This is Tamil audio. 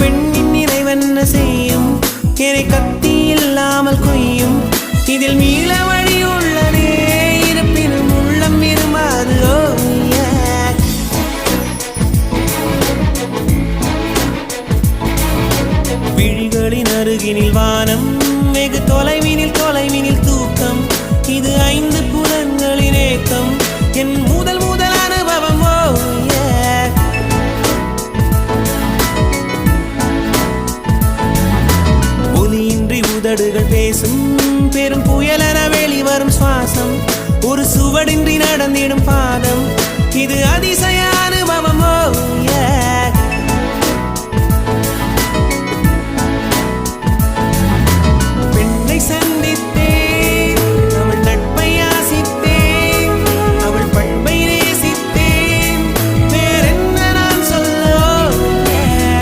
பெண்ணின் நிறைவென்ன செய்யும் என்னை கத்தி இல்லாமல் கொய்யும் இதில் மீள வழி உள்ளதே இருப்பினும் உள்ளம் இருமாது விழிகளின் அருகினில் வானம் வெகு தொலைவினில் தூக்கம் இது 5 புலன்களின் ஏக்கம் என் முதல் அனுபவம் ஒலியின்றி உதடுகள் பேசும் பெரும் புயலென வெளிவரும் சுவாசம் ஒரு சுவடின்றி நடந்திடும் பாதம் இது அதிசய